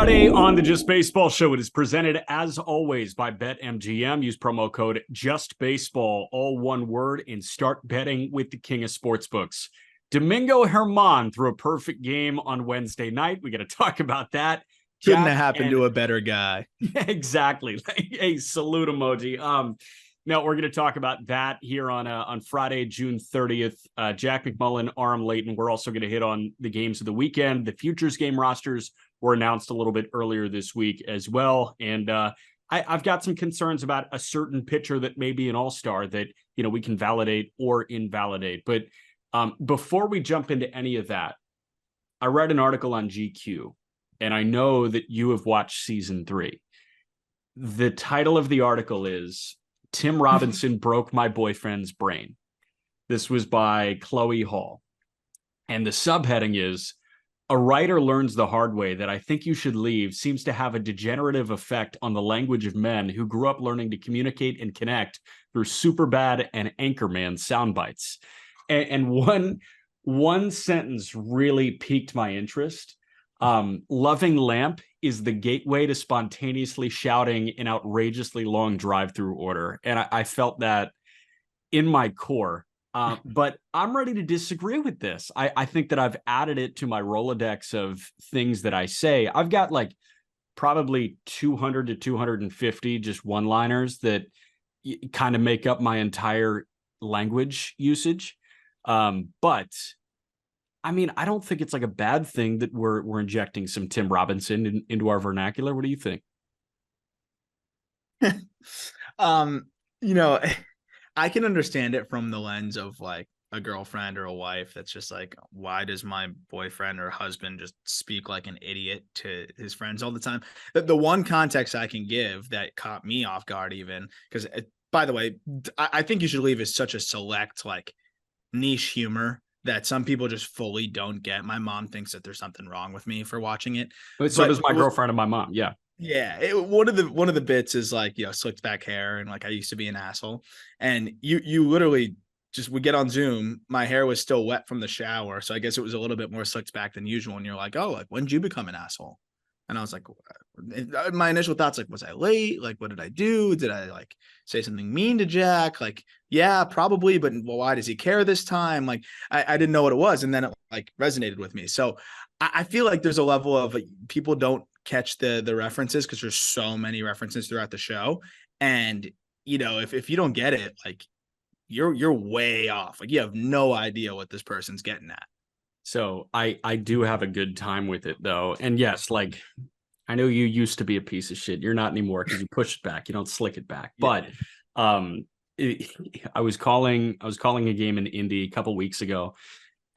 Friday on the Just Baseball Show. It is presented, as always, by BetMGM. Use promo code JustBaseball, all one word, and start betting with the king of sportsbooks. Domingo Herman threw a perfect game on Wednesday night. We got to talk about that. Couldn't have happened to a better guy. Yeah, exactly. A salute emoji. No, we're going to talk about that here on Friday, June 30th. Jack McMullen, Aram Leighton. We're also going to hit on the games of the weekend. The futures game rosters were announced a little bit earlier this week as well. And I've got some concerns about a certain pitcher that may be an all-star that, we can validate or invalidate. But before we jump into any of that, I read an article on GQ, and I know that you have watched season 3. The title of the article is Tim Robinson Broke My Boyfriend's Brain. This was by Chloe Hall. And the subheading is, a writer learns the hard way that I Think You Should Leave seems to have a degenerative effect on the language of men who grew up learning to communicate and connect through Superbad and Anchorman sound bites. And one sentence really piqued my interest. Loving Lamp is the gateway to spontaneously shouting an outrageously long drive-through order. And I felt that in my core. But I'm ready to disagree with this. I think that I've added it to my Rolodex of things that I say. I've got like probably 200 to 250 just one-liners that kind of make up my entire language usage. But I mean, I don't think it's like a bad thing that we're injecting some Tim Robinson into our vernacular. What do you think? I can understand it from the lens of like a girlfriend or a wife that's just like, why does my boyfriend or husband just speak like an idiot to his friends all the time? The one context I can give that caught me off guard, even because, by the way, I Think You Should Leave is such a select, like, niche humor that some people just fully don't get. My mom thinks that there's something wrong with me for watching it. So does my girlfriend and my mom. Yeah. Yeah. One of the bits is like, slicked back hair. And like, I used to be an asshole. And you literally just would get on Zoom. My hair was still wet from the shower. So I guess it was a little bit more slicked back than usual. And you're like, oh, like, when did you become an asshole? And I was like, my initial thoughts, like, was I late? Like, what did I do? Did I like say something mean to Jack? Like, yeah, probably, but well, why does he care this time? Like, I didn't know what it was. And then it like resonated with me. So I feel like there's a level of like, people don't catch the references because there's so many references throughout the show. And, if you don't get it, like you're way off. Like you have no idea what this person's getting at. So I do have a good time with it though. And yes, like I know you used to be a piece of shit. You're not anymore because you push it back. You don't slick it back. Yeah. But I was calling a game in Indy a couple weeks ago,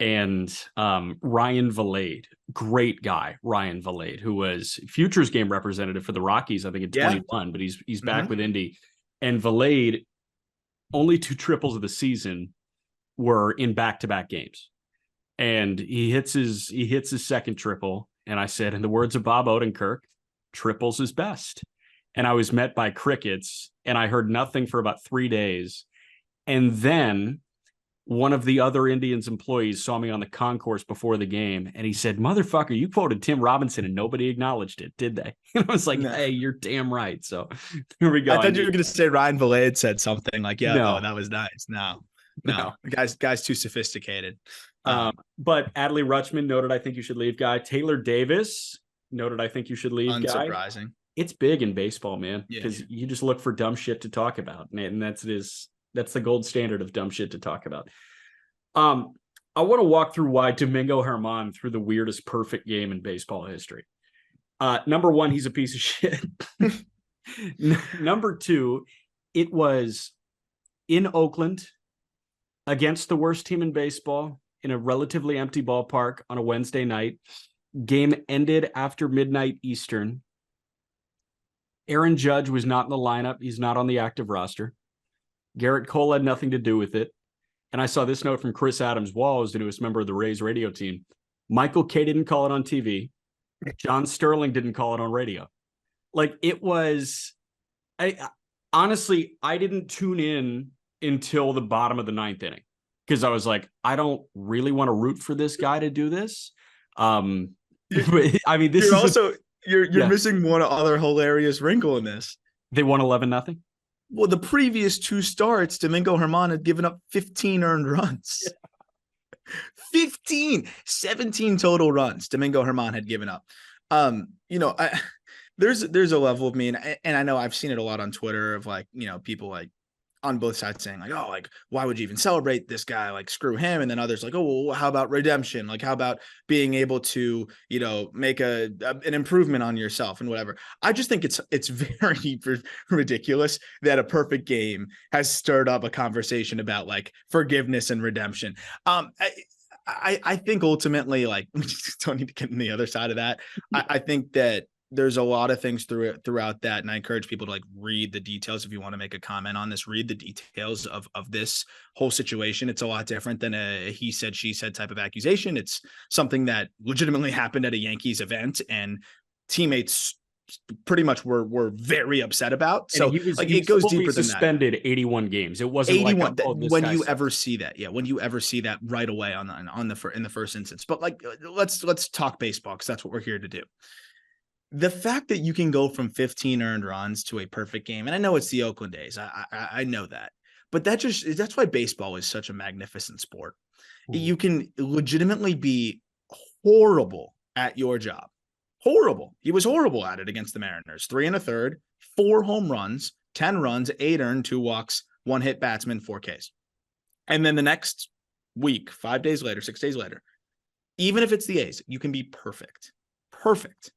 and Ryan Valade, great guy, Ryan Valade, who was futures game representative for the Rockies, I think in 21, but he's back with Indy. And Valade, only 2 triples of the season were in back-to-back games. And he hits his second triple. And I said, in the words of Bob Odenkirk, triples is best. And I was met by crickets, and I heard nothing for about 3 days. And then one of the other Indians employees saw me on the concourse before the game, and he said, motherfucker, you quoted Tim Robinson and nobody acknowledged it, did they? And I was like, hey, you're damn right. So here we go. I thought you were going to say Ryan Valade said something like, yeah, no, that was nice. No. Guy's too sophisticated. But Adley Rutschman noted, I think you should leave guy. Taylor Davis noted, I think you should leave guy. Unsurprising. It's big in baseball, man, because you just look for dumb shit to talk about. And that's the gold standard of dumb shit to talk about. I want to walk through why Domingo Herman threw the weirdest perfect game in baseball history. Number one, he's a piece of shit. Number two, it was in Oakland against the worst team in baseball in a relatively empty ballpark on a Wednesday night. Game ended after midnight Eastern. Aaron Judge was not in the lineup. He's not on the active roster. Garrett Cole had nothing to do with it. And I saw this note from Chris Adams, Walls, the newest member of the Rays radio team. Michael Kay didn't call it on TV. John Sterling didn't call it on radio. Like, it was... honestly, I didn't tune in until the bottom of the 9th inning because I was like, I don't really want to root for this guy to do this. I mean, this you're is also You're missing one other hilarious wrinkle in this. They won 11-0. Well, the previous 2 starts, Domingo Germán had given up 15 earned runs. 15, 17 total runs Domingo Germán had given up. There's a level of me, and I know I've seen it a lot on Twitter of like, people like on both sides saying like, oh, like, why would you even celebrate this guy? Like, screw him. And then others like, oh, well, how about redemption? Like, how about being able to, make an improvement on yourself and whatever. I just think it's very ridiculous that a perfect game has stirred up a conversation about like forgiveness and redemption. I think ultimately, like, we just don't need to get on the other side of that. I think that there's a lot of things throughout that. And I encourage people to like read the details. If you want to make a comment on this, read the details of this whole situation. It's a lot different than a he said, she said type of accusation. It's something that legitimately happened at a Yankees event, and teammates pretty much were very upset about. So it goes deeper than that. Suspended 81 games. It wasn't 81 like when you ever see that. Yeah, when you ever see that right away in the first instance. But like, let's talk baseball, because that's what we're here to do. The fact that you can go from 15 earned runs to a perfect game, and I know it's the Oakland A's, I know that, but that's why baseball is such a magnificent sport. You can legitimately be horrible at your job. Horrible. He was horrible at it against the Mariners. 3 1/3, 4 home runs, 10 runs, 8 earned, 2 walks, 1 hit batsman, 4 Ks. And then the next week, 5 days later, 6 days later, even if it's the A's, you can be perfect. Perfect.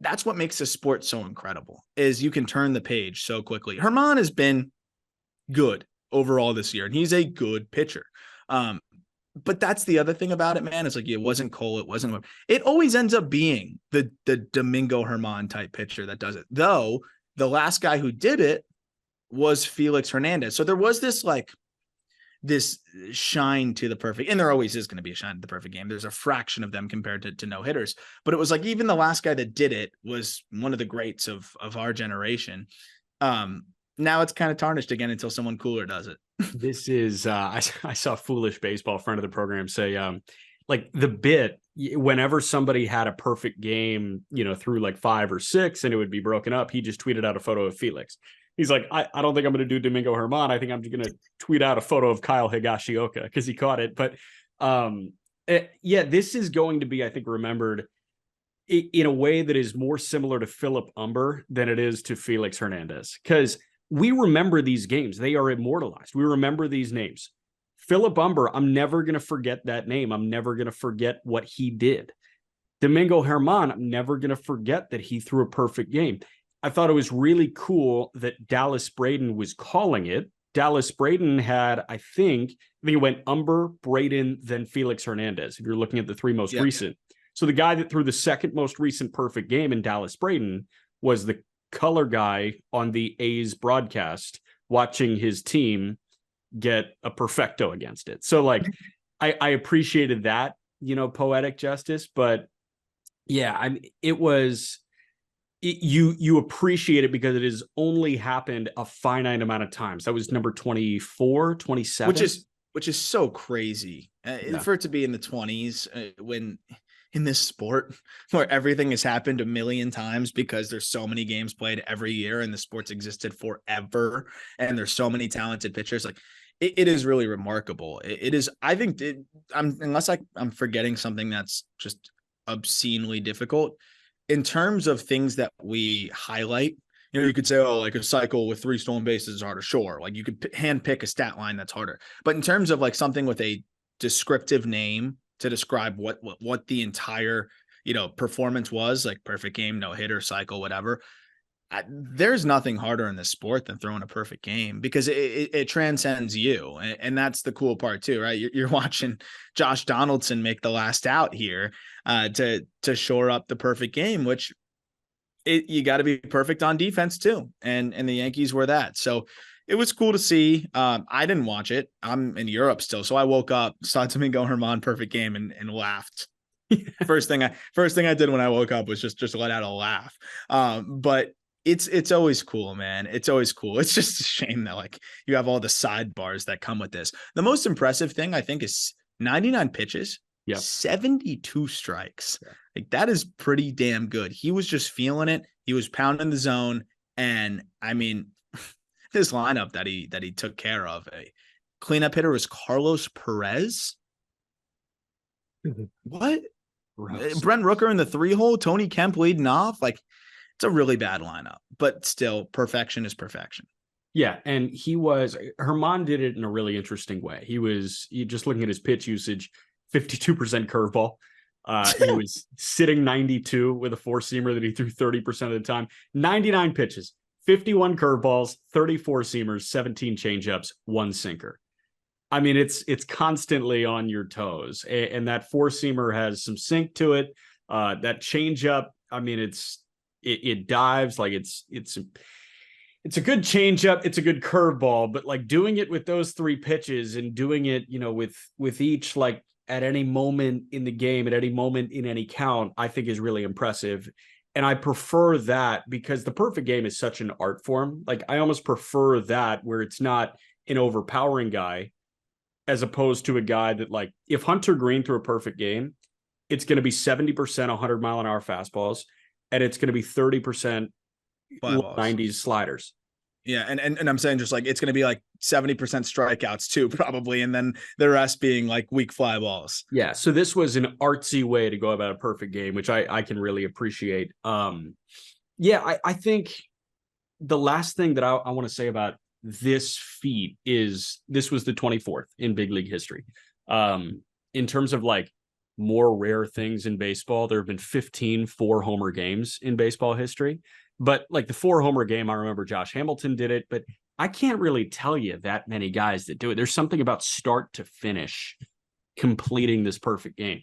That's what makes this sport so incredible, is you can turn the page so quickly. Germán has been good overall this year, and he's a good pitcher. But that's the other thing about it, man. It's like, it wasn't Cole. It always ends up being the Domingo Germán type pitcher that does it. Though the last guy who did it was Felix Hernandez. So there was this shine to the perfect, and there always is going to be a shine to the perfect game. There's a fraction of them compared to no hitters, but it was like, even the last guy that did it was one of the greats of our generation. Now it's kind of tarnished again until someone cooler does it. This is, I saw Foolish Baseball, friend of the program, say, like the bit, whenever somebody had a perfect game, through like 5 or 6 and it would be broken up, he just tweeted out a photo of Felix. He's like, I don't think I'm going to do Domingo Germán. I think I'm just going to tweet out a photo of Kyle Higashioka because he caught it. But this is going to be, I think, remembered in a way that is more similar to Philip Umber than it is to Felix Hernandez, because we remember these games. They are immortalized. We remember these names. Philip Umber, I'm never going to forget that name. I'm never going to forget what he did. Domingo Germán, I'm never going to forget that he threw a perfect game. I thought it was really cool that Dallas Braden was calling it. Dallas Braden had, I think it went Umber, Braden, then Felix Hernandez, if you're looking at the 3 most recent. So the guy that threw the second most recent perfect game in Dallas Braden was the color guy on the A's broadcast watching his team get a perfecto against it. So like, I appreciated that, poetic justice, but yeah, you appreciate it because it has only happened a finite amount of times. That was number 24, 27. Which is so crazy for it to be in the 20s when in this sport where everything has happened a million times because there's so many games played every year and the sport's existed forever. And there's so many talented pitchers. Like it is really remarkable. It is, I think unless I'm forgetting something that's just obscenely difficult. In terms of things that we highlight, you could say, oh, like a cycle with 3 stolen bases is harder. Sure. Like you could hand pick a stat line that's harder. But in terms of like something with a descriptive name to describe what the entire, performance was, like perfect game, no hitter, cycle, whatever, there's nothing harder in this sport than throwing a perfect game because it transcends you. And that's the cool part too, right? You're watching Josh Donaldson make the last out here to shore up the perfect game, which you got to be perfect on defense too. And the Yankees were that. So it was cool to see. I didn't watch it. I'm in Europe still. So I woke up, saw Domingo Germán perfect game and laughed. First thing I did when I woke up was just let out a laugh. But it's always cool, man. It's always cool. It's just a shame that like you have all the sidebars that come with this. The most impressive thing I think is 99 pitches Yeah. 72 strikes. Like that is pretty damn good. He was just feeling it. He was pounding the zone. And I mean, this lineup that he took care of. A cleanup hitter was Carlos Perez. What? Gross. Brent Rooker in the 3-hole, Tony Kemp leading off. Like, it's a really bad lineup, but still, perfection is perfection. Yeah, and Herman did it in a really interesting way. He just looking at his pitch usage, 52% curveball. He was sitting 92 with a four-seamer that he threw 30% of the time. 99 pitches, 51 curveballs, 34 seamers, 17 changeups, 1 sinker. I mean, it's constantly on your toes, and that four-seamer has some sink to it. That changeup, I mean, it dives like it's a good changeup. It's a good curveball, but like doing it with those 3 pitches and doing it, with each like at any moment in the game, at any moment in any count, I think is really impressive. And I prefer that because the perfect game is such an art form. Like I almost prefer that where it's not an overpowering guy as opposed to a guy that like if Hunter Green threw a perfect game, it's going to be 70% 100-mile-an-hour fastballs and it's going to be 30% 90s sliders. Yeah, and I'm saying just like it's going to be like 70% strikeouts too, probably, and then the rest being like weak fly balls. Yeah, so this was an artsy way to go about a perfect game, which I can really appreciate. I think the last thing that I want to say about this feat is this was the 24th in big league history. In terms of like more rare things in baseball, there have been 15 4-homer games in baseball history. But like the 4-homer game, I remember Josh Hamilton did it, but I can't really tell you that many guys that do it. There's something about start to finish completing this perfect game.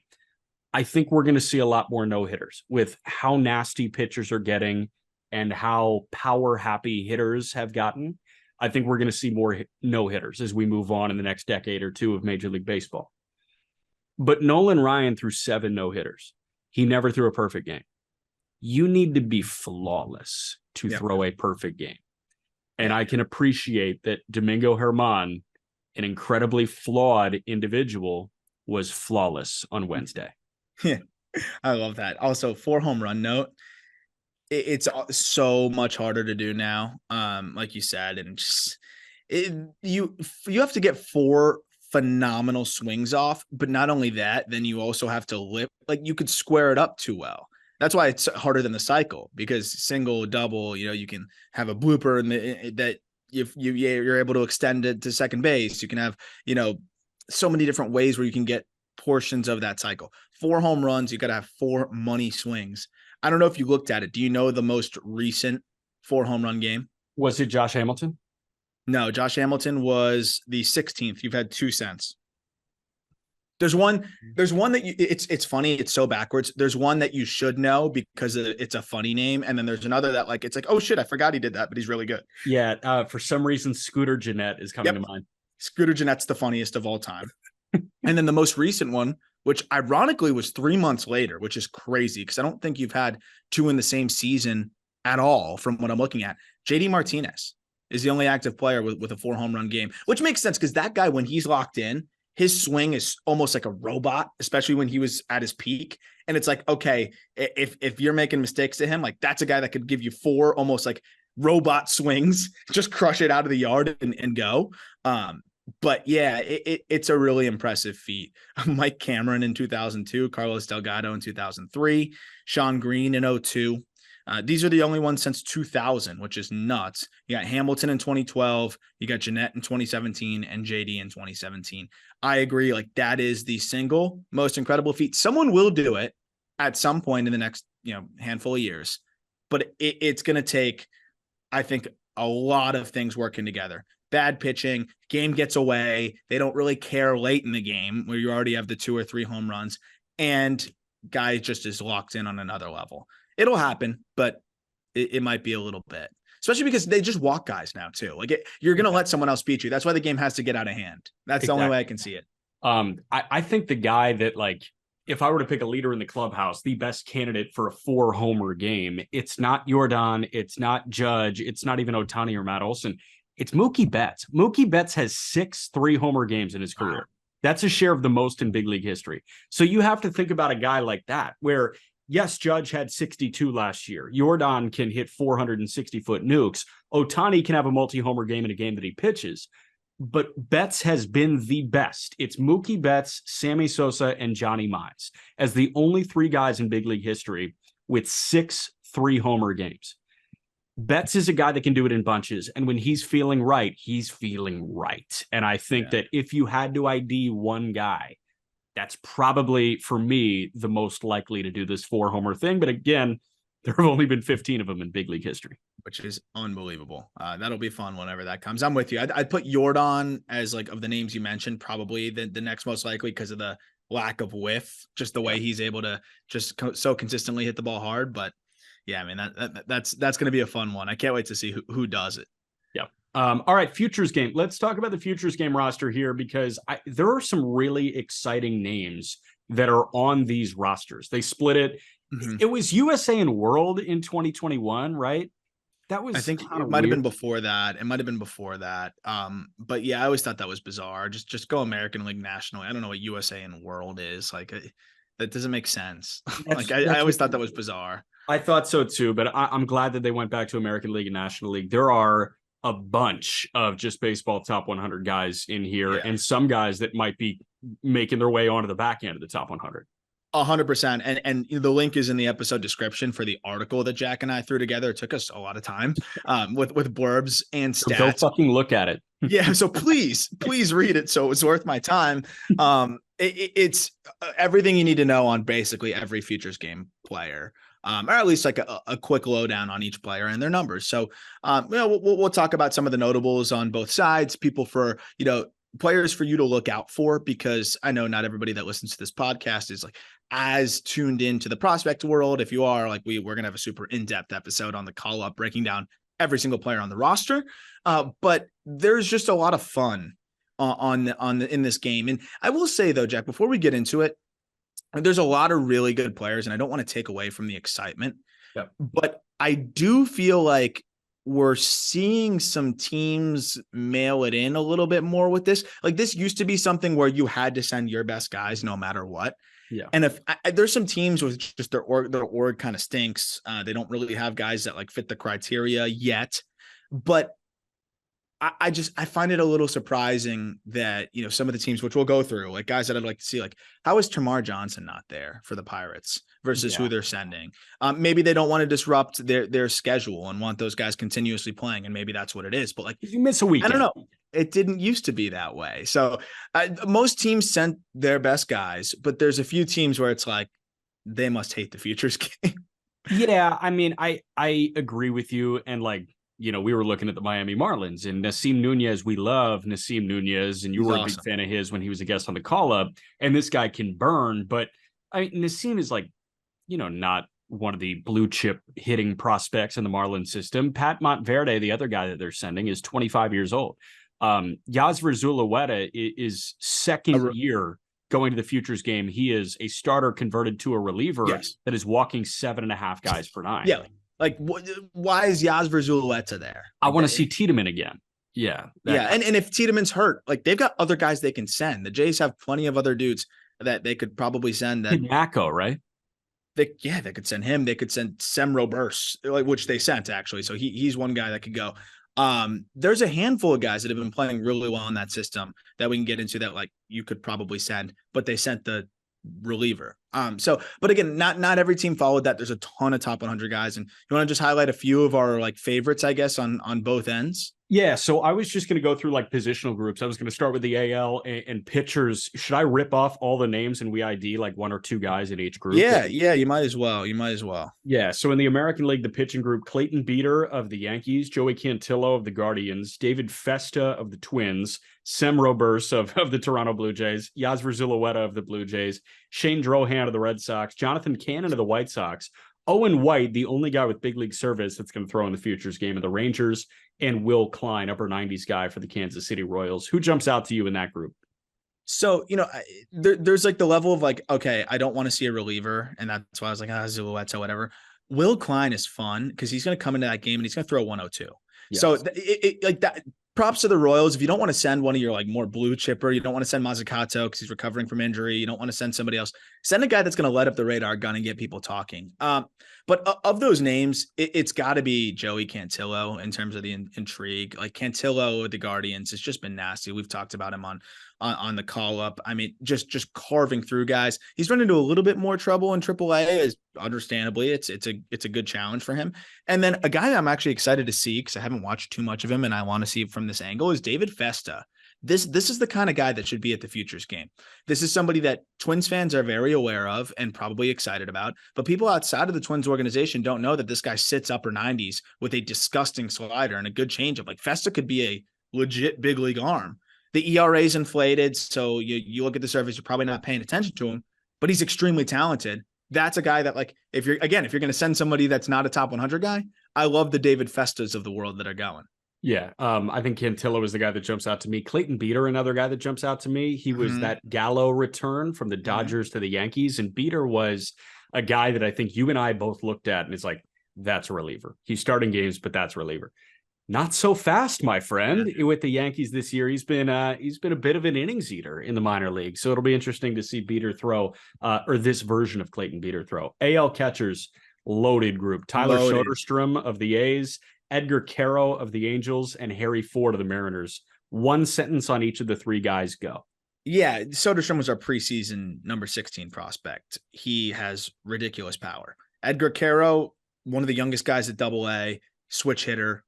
I think we're going to see a lot more no-hitters with how nasty pitchers are getting and how power-happy hitters have gotten. I think we're going to see more no-hitters as we move on in the next decade or two of Major League Baseball. But Nolan Ryan threw 7 no-hitters. He never threw a perfect game. You need to be flawless to throw a perfect game. And I can appreciate that Domingo Herman, an incredibly flawed individual, was flawless on Wednesday. Yeah, I love that. Also, 4-home run note. It's so much harder to do now, like you said, and just you have to get 4 phenomenal swings off, but not only that, then you also have to like you could square it up too well. That's why it's harder than the cycle because single, double, you can have a blooper and that you're able to extend it to second base. You can have, so many different ways where you can get portions of that cycle. 4 home runs, you got to have 4 money swings. I don't know if you looked at it. Do you know the most recent 4 home run game? Was it Josh Hamilton? No, Josh Hamilton was the 16th. You've had 2 cents. There's one that it's funny. It's so backwards. There's one that you should know because it's a funny name. And then there's another that like, it's like, oh shit, I forgot he did that, but he's really good. Yeah. For some reason, Scooter Gennett is coming to mind. Scooter Gennett's the funniest of all time. And then the most recent one, which ironically was 3 months later, which is crazy because I don't think you've had 2 in the same season at all from what I'm looking at. JD Martinez is the only active player with a 4 home run game, which makes sense because that guy, when he's locked in, his swing is almost like a robot, especially when he was at his peak. And it's like, okay, if you're making mistakes to him, like that's a guy that could give you 4 almost like robot swings, just crush it out of the yard and go. But yeah, it's a really impressive feat. Mike Cameron in 2002, Carlos Delgado in 2003, Sean Green in 2002. These are the only ones since 2000, which is nuts. You got Hamilton in 2012, you got Gennett in 2017, and JD in 2017. I agree. Like that is the single most incredible feat. Someone will do it at some point in the next, handful of years, but it's going to take, I think, a lot of things working together. Bad pitching, game gets away. They don't really care late in the game where you already have the 2 or 3 home runs and guy just is locked in on another level. It'll happen, but it might be a little bit, especially because they just walk guys now too. Like you're going to let someone else beat you. That's why the game has to get out of hand. That's the only way I can see it. I think the guy that like, if I were to pick a leader in the clubhouse, the best candidate for a 4 homer game, it's not Jordan, it's not Judge, it's not even Ohtani or Matt Olson. It's Mookie Betts. Mookie Betts has 6 3-homer games in his career. That's a share of the most in big league history. So you have to think about a guy like that, where yes, Judge had 62 last year. Jordan can hit 460-foot nukes. Ohtani can have a multi-homer game in a game that he pitches. But Betts has been the best. It's Mookie Betts, Sammy Sosa, and Johnny Mize as the only three guys in big league history with 6 3-homer games. Betts is a guy that can do it in bunches. And when he's feeling right, he's feeling right. And I think that if you had to ID one guy, that's probably, for me, the most likely to do this 4-homer thing. But again, there have only been 15 of them in big league history, which is unbelievable. That'll be fun whenever that comes. I'm with you. I'd put Jordan as, like, of the names you mentioned, probably the next most likely because of the lack of whiff, just the way he's able to just so consistently hit the ball hard. But yeah, I mean, that's going to be a fun one. I can't wait to see who does it. Yeah. All right, futures game. Let's talk about the futures game roster here, because there are some really exciting names that are on these rosters. They split it. Mm-hmm. It was USA and World in 2021, right? That was, I think it might have been before that. It might have been before that. But yeah, I always thought that was bizarre. Just go American League National. I don't know what USA and World is. Like, that doesn't make sense. Like, I always thought that was bizarre. I thought so too, but I'm glad that they went back to American League and National League. There are a bunch of just baseball top 100 guys in here, and some guys that might be making their way onto the back end of the top 100. 100%. And the link is in the episode description for the article that Jack and I threw together. It took us a lot of time with blurbs and stats. Go fucking look at it. Yeah. So please read it. So it was worth my time. It's everything you need to know on basically every futures game player. Or at least like a quick lowdown on each player and their numbers. So, we'll talk about some of the notables on both sides, people for, players for you to look out for, because I know not everybody that listens to this podcast is like as tuned into the prospect world. If you are, like, we're going to have a super in-depth episode on the call up, breaking down every single player on the roster. But there's just a lot of fun in this game. And I will say though, Jack, before we get into it, there's a lot of really good players, and I don't want to take away from the excitement, but I do feel like we're seeing some teams mail it in a little bit more with this. Like, this used to be something where you had to send your best guys no matter what. Yeah. And if there's some teams with just their org kind of stinks, they don't really have guys that like fit the criteria yet, but I find it a little surprising that, some of the teams, which we'll go through, like guys that I'd like to see, like, how is Tamar Johnson not there for the Pirates versus who they're sending? Maybe they don't want to disrupt their schedule and want those guys continuously playing. And maybe that's what it is. But like, you miss a weekend. I don't know. It didn't used to be that way. So most teams sent their best guys, but there's a few teams where it's like, they must hate the futures game. Yeah. I mean, I agree with you. And like, we were looking at the Miami Marlins and Nasim Nunez. We love Nasim Nunez, and you were a big fan of his when he was a guest on the call up. And this guy can burn, but I mean, Nasim is like, not one of the blue chip hitting prospects in the Marlins system. Pat Monteverde, the other guy that they're sending, is 25 years old. Yasver Zulueta is second year going to the futures game. He is a starter converted to a reliever that is walking 7.5 guys per nine. Yeah. Like, why is Yasver Zulueta there? I want to see Tiedemann again. Yeah. And if Tiedemann's hurt, like, they've got other guys they can send. The Jays have plenty of other dudes that they could probably send. That Mako, right? They could send him. They could send Sem Robers, like, which they sent actually. So he's one guy that could go. There's a handful of guys that have been playing really well in that system that we can get into that, like, you could probably send, but they sent the reliever. But again, not every team followed that. There's a ton of top 100 guys, and you want to just highlight a few of our like favorites, I guess, on both ends. Yeah, so I was just going to go through like positional groups. I was going to start with the AL and pitchers. Should I rip off all the names and we ID like one or two guys in each group? Yeah, you might as well. Yeah, so in the American League, the pitching group, Clayton Beeter of the Yankees, Joey Cantillo of the Guardians, David Festa of the Twins, Sem Robers of the Toronto Blue Jays, Yasver Zulueta of the Blue Jays, Shane Drohan of the Red Sox, Jonathan Cannon of the White Sox, Owen White, the only guy with big league service that's going to throw in the futures game of the Rangers, and Will Klein, upper 90s guy for the Kansas City Royals. Who jumps out to you in that group? So, there's like the level of like, okay, I don't want to see a reliever. And that's why I was like, Zulueta, whatever. Will Klein is fun because he's going to come into that game and he's going to throw 102. Yes. So like that, props to the Royals. If you don't want to send one of your like more blue chipper, you don't want to send Mazzucato because he's recovering from injury. You don't want to send somebody else. Send a guy that's going to light up the radar gun and get people talking. But of those names, it's got to be Joey Cantillo in terms of the intrigue. Like Cantillo with the Guardians has just been nasty. We've talked about him on the call up. I mean, just carving through guys. He's run into a little bit more trouble in AAA. Is understandably, it's a good challenge for him. And then a guy that I'm actually excited to see because I haven't watched too much of him and I want to see from this angle is David Festa. This is the kind of guy that should be at the Futures game. This is somebody that Twins fans are very aware of and probably excited about, but people outside of the Twins organization don't know that this guy sits upper 90s with a disgusting slider and a good changeup. Like Festa could be a legit big league arm. The ERA is inflated, so you look at the surface, you're probably not paying attention to him, but he's extremely talented. That's a guy that, like, if you're going to send somebody that's not a top 100 guy, I love the David Festas of the world that are going. Yeah, I think Cantillo is the guy that jumps out to me. Clayton Beeter, another guy that jumps out to me. He was that Gallo return from the Dodgers to the Yankees, and Beeter was a guy that I think you and I both looked at, and it's like, that's a reliever. He's starting games, but that's a reliever. Not so fast, my friend. With the Yankees this year, he's been a bit of an innings eater in the minor league. So it'll be interesting to see Beeter throw, or this version of Clayton Beeter throw. AL catchers, loaded group. Tyler Soderstrom of the A's, Edgar Caro of the Angels, and Harry Ford of the Mariners. One sentence on each of the three guys, go. Yeah, Soderstrom was our preseason number 16 prospect. He has ridiculous power. Edgar Caro, one of the youngest guys at Double-A, switch hitter,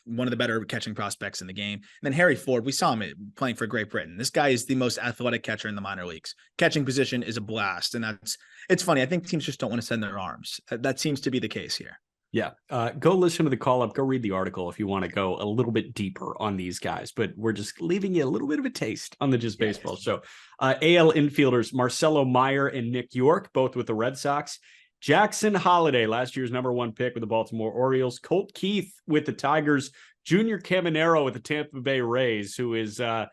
one of the better catching prospects in the game. And then Harry Ford, we saw him playing for Great Britain. This guy is the most athletic catcher in the minor leagues. Catching position is a blast. And it's funny. I think teams just don't want to send their arms. That seems to be the case here. Yeah. Go listen to the call up. Go read the article if you want to go a little bit deeper on these guys, but we're just leaving you a little bit of a taste on the Just Baseball show. AL infielders, Marcelo Meyer and Nick York, both with the Red Sox. Jackson Holliday, last year's #1 pick with the Baltimore Orioles. Colt Keith with the Tigers. Junior Caminero with the Tampa Bay Rays, who is, are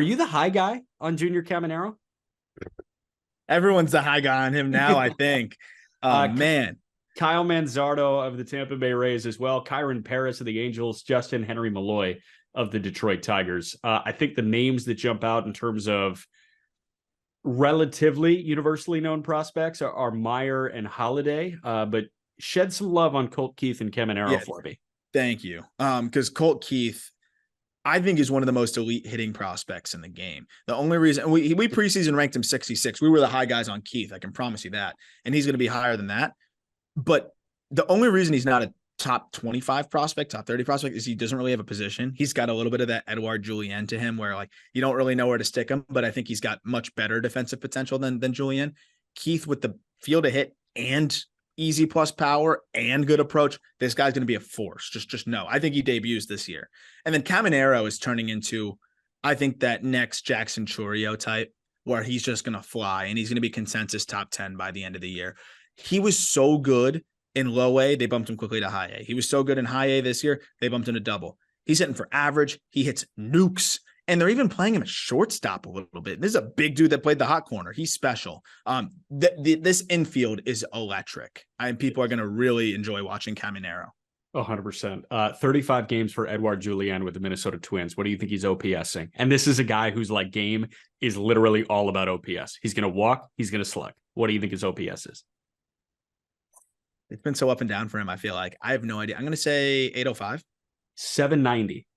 you the high guy on Junior Caminero? Everyone's the high guy on him now, I think. Man. Kyle Manzardo of the Tampa Bay Rays as well. Kyron Paris of the Angels. Justin Henry Malloy of the Detroit Tigers. I think the names that jump out in terms of relatively universally known prospects are Meyer and Holliday, but shed some love on Colt Keith and Caminero for me. Thank you. Because Colt Keith, I think, is one of the most elite hitting prospects in the game. The only reason we preseason ranked him 66. We were the high guys on Keith. I can promise you that. And he's going to be higher than that. But the only reason he's not a top 25 prospect, top 30 prospect is he doesn't really have a position. He's got a little bit of that Edouard Julien to him where like you don't really know where to stick him, but I think he's got much better defensive potential than Julien. Keith with the field to hit and easy plus power and good approach. This guy's going to be a force. Just know. I think he debuts this year. And then Caminero is turning into, I think, that next Jackson Chourio type where he's just going to fly and he's going to be consensus top 10 by the end of the year. He was so good in low A, they bumped him quickly to high A. He was so good in high A this year, they bumped him to double. He's hitting for average. He hits nukes. And they're even playing him at shortstop a little bit. This is a big dude that played the hot corner. He's special. This infield is electric. People are going to really enjoy watching Caminero. 100%. 35 games for Edouard Julien with the Minnesota Twins. What do you think he's OPSing? And this is a guy whose like game is literally all about OPS. He's going to walk. He's going to slug. What do you think his OPS is? It's been so up and down for him, I feel like. I have no idea. I'm going to say 805. 790.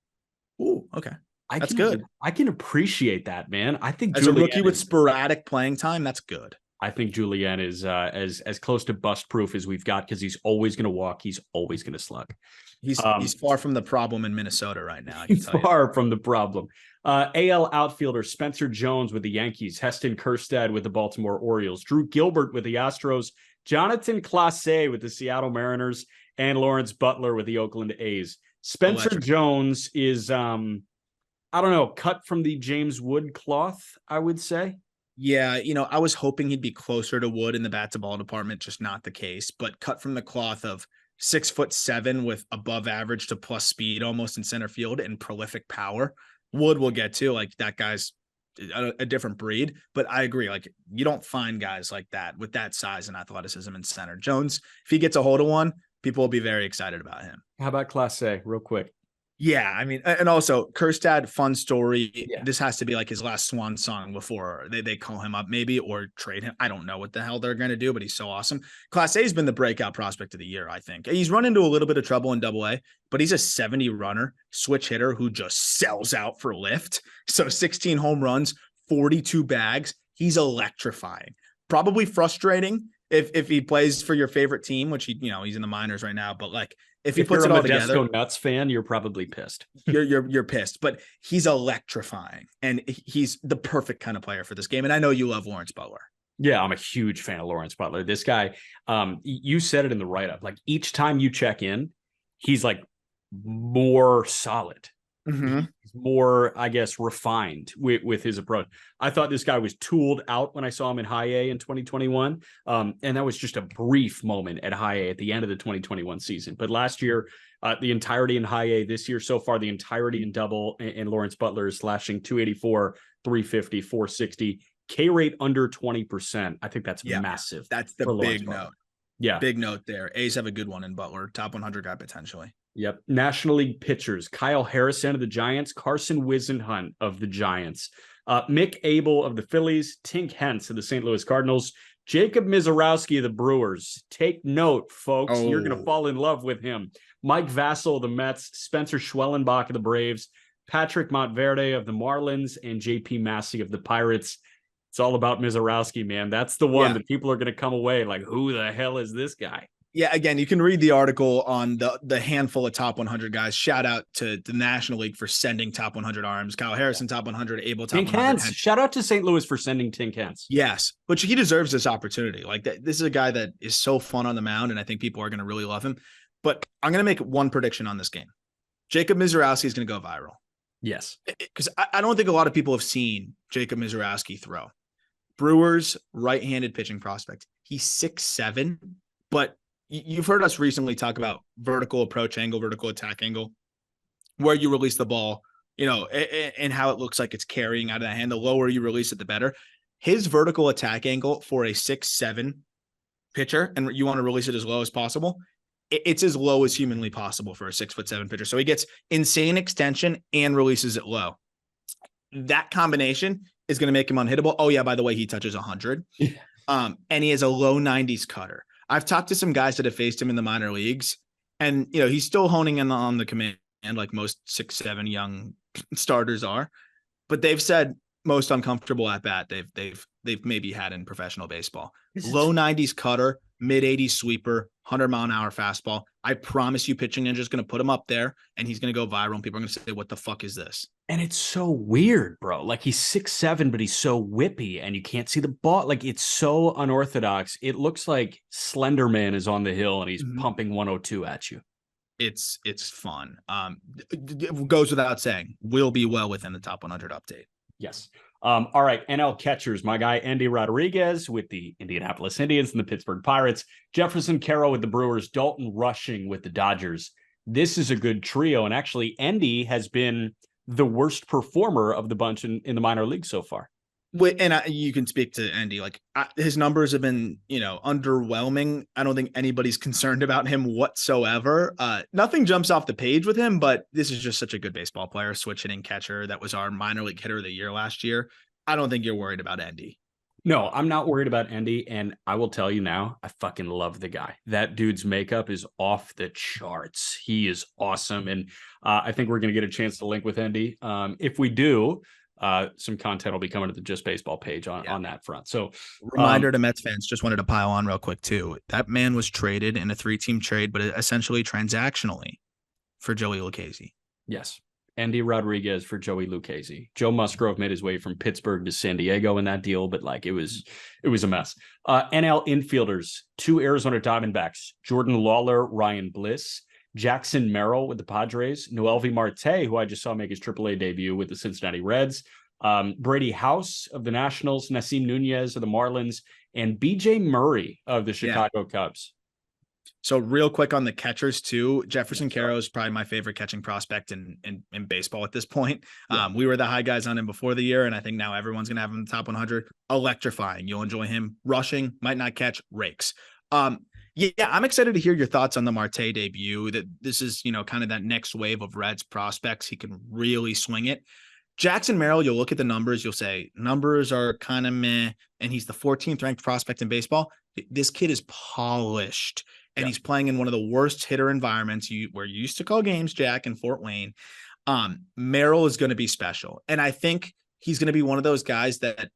Ooh, okay. That's good. I can appreciate that, man. I think as Julien a rookie with sporadic playing time, that's good. I think Julien is as close to bust proof as we've got because he's always going to walk. He's always going to slug. He's far from the problem in Minnesota right now. I can tell far from the problem. AL outfielder Spencer Jones with the Yankees, Heston Kjerstad with the Baltimore Orioles, Drew Gilbert with the Astros, Jonathan Clase with the Seattle Mariners, and Lawrence Butler with the Oakland A's. Spencer Jones is, I don't know, cut from the James Wood cloth, I would say. Yeah, I was hoping he'd be closer to Wood in the bat to ball department, just not the case, but cut from the cloth of 6'7" with above average to plus speed almost in center field and prolific power. Wood will get to, like, that guy's a different breed, but I agree. Like, you don't find guys like that with that size and athleticism in center. Jones, if he gets a hold of one, people will be very excited about him. How about Clase, real quick? Yeah, I mean, and also Kerstad, fun story. Yeah. This has to be like his last swan song before they call him up, maybe, or trade him. I don't know what the hell they're going to do, but he's so awesome. Class A has been the breakout prospect of the year, I think. He's run into a little bit of trouble in Double A, but he's a 70 runner, switch hitter who just sells out for lift. So 16 home runs, 42 bags. He's electrifying. Probably frustrating if he plays for your favorite team, which he's in the minors right now, but like if he puts it all together. If you're a Modesto Nuts fan, you're probably pissed. you're pissed, but he's electrifying and he's the perfect kind of player for this game. And I know you love Lawrence Butler. Yeah, I'm a huge fan of Lawrence Butler. This guy, you said it in the write-up. Like each time you check in, he's like more solid. Mm-hmm. He's more, I guess, refined with his approach. I thought this guy was tooled out when I saw him in high A in 2021. And that was just a brief moment at high A at the end of the 2021 season. But last year, the entirety in high A, this year so far, the entirety in double, and Lawrence Butler is slashing 284, 350, 460, K rate under 20%. I think that's massive. That's the big note. Yeah. Big note there. A's have a good one in Butler. Top 100 guy potentially. Yep. National League pitchers: Kyle Harrison of the Giants, Carson Whisenhunt of the Giants, Mick Abel of the Phillies, Tink Hence of the St. Louis Cardinals, Jacob Mizorowski of the Brewers. Take note, folks. Oh. You're going to fall in love with him. Mike Vassell of the Mets, Spencer Schwellenbach of the Braves, Patrick Montverde of the Marlins, and J.P. Massey of the Pirates. It's all about Mizorowski, man. That's the one that people are going to come away like, who the hell is this guy? Yeah, again, you can read the article on the handful of top 100 guys. Shout out to the National League for sending top 100 arms. Kyle Harrison, top 100, Abel, top Tink 100. Hence. Shout out to St. Louis for sending Tink Hence. Yes, but he deserves this opportunity. Like, this is a guy that is so fun on the mound, and I think people are going to really love him. But I'm going to make one prediction on this game. Jacob Mizorowski is going to go viral. Yes. Because I don't think a lot of people have seen Jacob Mizorowski throw. Brewers right-handed pitching prospect. He's 6'7", but you've heard us recently talk about vertical approach angle, vertical attack angle, where you release the ball, and how it looks like it's carrying out of the hand. The lower you release it, the better. His vertical attack angle for a 6'7" pitcher, and you want to release it as low as possible, it's as low as humanly possible for a 6'7" pitcher. So he gets insane extension and releases it low. That combination is going to make him unhittable. Oh yeah, by the way, he touches 100. And he has a low 90s cutter. I've talked to some guys that have faced him in the minor leagues, and he's still honing in on the command like most 6'7" young starters are. But they've said most uncomfortable at bat they've maybe had in professional baseball. Low 90s cutter, mid 80s sweeper, 100-mile-an-hour fastball. I promise you, Pitching Ninja is going to put him up there, and he's going to go viral, and people are going to say, "What the fuck is this?" And it's so weird, bro. Like, he's 6'7", but he's so whippy, and you can't see the ball. Like, it's so unorthodox. It looks like Slender Man is on the hill, and he's pumping 102 at you. It's fun. It goes without saying, will be well within the top 100 update. Yes. All right, NL catchers, my guy Endy Rodriguez with the Indianapolis Indians and the Pittsburgh Pirates, Jefferson Carroll with the Brewers, Dalton Rushing with the Dodgers. This is a good trio, and actually Endy has been the worst performer of the bunch in the minor league so far. And you can speak to Endy. Like, his numbers have been, underwhelming. I don't think anybody's concerned about him whatsoever. Nothing jumps off the page with him, but this is just such a good baseball player, switch hitting catcher. That was our minor league hitter of the year last year. I don't think you're worried about Endy. No, I'm not worried about Endy, and I will tell you now, I fucking love the guy. That dude's makeup is off the charts. He is awesome, and I think we're going to get a chance to link with Endy. If we do, some content will be coming to the Just Baseball page on that front. So, reminder to Mets fans, just wanted to pile on real quick too. That man was traded in a 3-team trade, but essentially transactionally for Joey Lucchesi. Yes. Endy Rodriguez for Joey Lucchesi. Joe Musgrove made his way from Pittsburgh to San Diego in that deal, but like it was a mess. NL infielders, 2 Arizona Diamondbacks, Jordan Lawler, Ryan Bliss, Jackson Merrill with the Padres, Noelvi Marte, who I just saw make his AAA debut with the Cincinnati Reds, Brady House of the Nationals, Nasim Nunez of the Marlins, and BJ Murray of the Chicago Cubs. So real quick on the catchers too, Jefferson Carroll is probably my favorite catching prospect in baseball at this point. Yeah. We were the high guys on him before the year, and I think now everyone's going to have him in the top 100. Electrifying. You'll enjoy him. Rushing, might not catch, rakes. Yeah, I'm excited to hear your thoughts on the Marte debut. That this is, kind of that next wave of Reds prospects. He can really swing it. Jackson Merrill, you'll look at the numbers, you'll say numbers are kind of meh, and he's the 14th ranked prospect in baseball. This kid is polished, and he's playing in one of the worst hitter environments where you used to call games, Jack, in Fort Wayne. Merrill is going to be special, and I think he's going to be one of those guys that